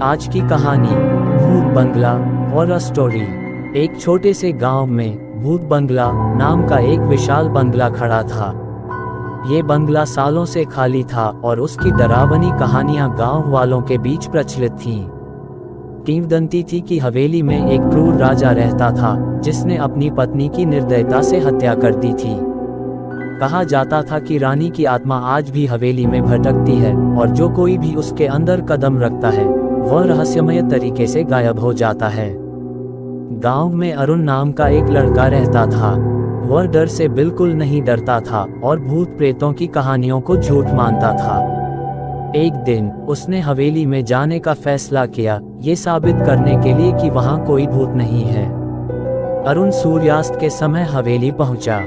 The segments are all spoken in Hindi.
आज की कहानी भूत बंगला हॉरर स्टोरी। एक छोटे से गांव में भूत बंगला नाम का एक विशाल बंगला खड़ा था। ये बंगला सालों से खाली था और उसकी डरावनी कहानियां गांव वालों के बीच प्रचलित थीं। किंवदंती थी कि हवेली में एक क्रूर राजा रहता था जिसने अपनी पत्नी की निर्दयता से हत्या कर दी थी। कहा जाता था कि रानी की आत्मा आज भी हवेली में भटकती है और जो कोई भी उसके अंदर कदम रखता है वह रहस्यमय तरीके से गायब हो जाता है। गांव में अरुण नाम का एक लड़का रहता था। वह डर से बिल्कुल नहीं डरता था और भूत प्रेतों की कहानियों को झूठ मानता था। एक दिन उसने हवेली में जाने का फैसला किया, ये साबित करने के लिए कि वहां कोई भूत नहीं है। अरुण सूर्यास्त के समय हवेली पहुंचा।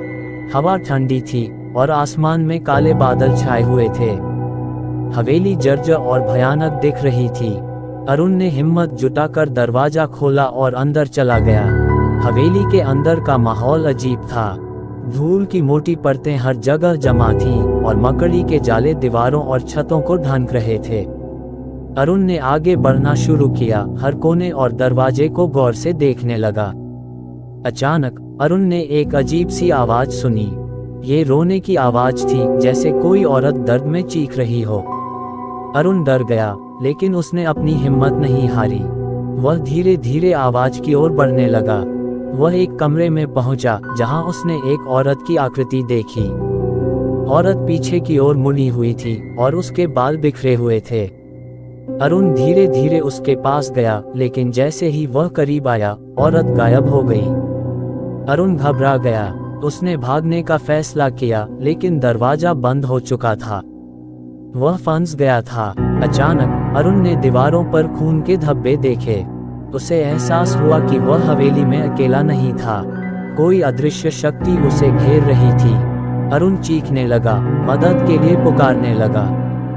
हवा ठंडी थी और आसमान में काले बादल छाए हुए थे। हवेली जर्जर और भयानक दिख रही थी। अरुण ने हिम्मत जुटाकर दरवाजा खोला और अंदर चला गया। हवेली के अंदर का माहौल अजीब था। धूल की मोटी परतें हर जगह जमा थीं और मकड़ी के जाले दीवारों और छतों को ढक रहे थे। अरुण ने आगे बढ़ना शुरू किया, हर कोने और दरवाजे को गौर से देखने लगा। अचानक अरुण ने एक अजीब सी आवाज सुनी। ये रोने की आवाज थी, जैसे कोई औरत दर्द में चीख रही हो। अरुण डर गया, लेकिन उसने अपनी हिम्मत नहीं हारी। वह धीरे धीरे आवाज की ओर बढ़ने लगा। वह एक कमरे में पहुंचा जहां उसने एक औरत की आकृति देखी। औरत पीछे की ओर मुड़ी हुई थी और उसके बाल बिखरे हुए थे। अरुण धीरे धीरे उसके पास गया, लेकिन जैसे ही वह करीब आया, औरत गायब हो गई। अरुण घबरा गया। उसने भागने का फैसला किया, लेकिन दरवाजा बंद हो चुका था। वह फंस गया था। अचानक अरुण ने दीवारों पर खून के धब्बे देखे। उसे एहसास हुआ कि वह हवेली में अकेला नहीं था। कोई अदृश्य शक्ति उसे घेर रही थी। अरुण चीखने लगा, मदद के लिए पुकारने लगा,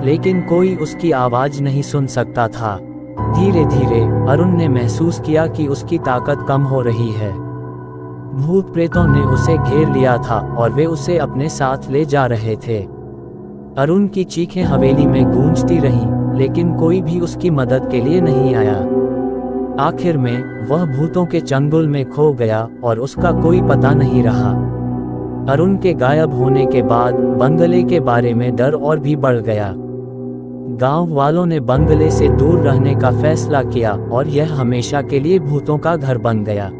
लेकिन कोई उसकी आवाज नहीं सुन सकता था। धीरे धीरे अरुण ने महसूस किया कि उसकी ताकत कम हो रही है। भूत प्रेतों ने उसे घेर लिया था और वे उसे अपने साथ ले जा रहे थे। अरुण की चीखें हवेली में गूंजती रहीं, लेकिन कोई भी उसकी मदद के लिए नहीं आया। आखिर में वह भूतों के चंगुल में खो गया और उसका कोई पता नहीं रहा। अरुण के गायब होने के बाद बंगले के बारे में डर और भी बढ़ गया। गांव वालों ने बंगले से दूर रहने का फैसला किया और यह हमेशा के लिए भूतों का घर बन गया।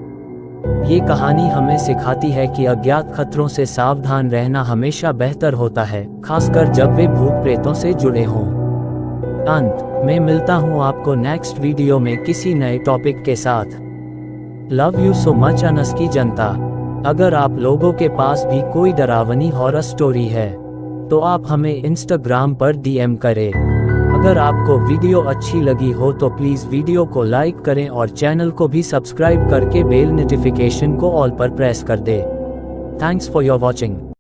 ये कहानी हमें सिखाती है कि अज्ञात खतरों से सावधान रहना हमेशा बेहतर होता है, खासकर जब वे भूत प्रेतों से जुड़े हों। अंत में मिलता हूँ आपको नेक्स्ट वीडियो में किसी नए टॉपिक के साथ। Love you so much Anas की जनता। अगर आप लोगों के पास भी कोई डरावनी हॉरर स्टोरी है तो आप हमें इंस्टाग्राम पर डीएम करें। अगर आपको वीडियो अच्छी लगी हो तो प्लीज़ वीडियो को लाइक करें और चैनल को भी सब्सक्राइब करके बेल नोटिफिकेशन को ऑल पर प्रेस कर दें। Thanks for your watching.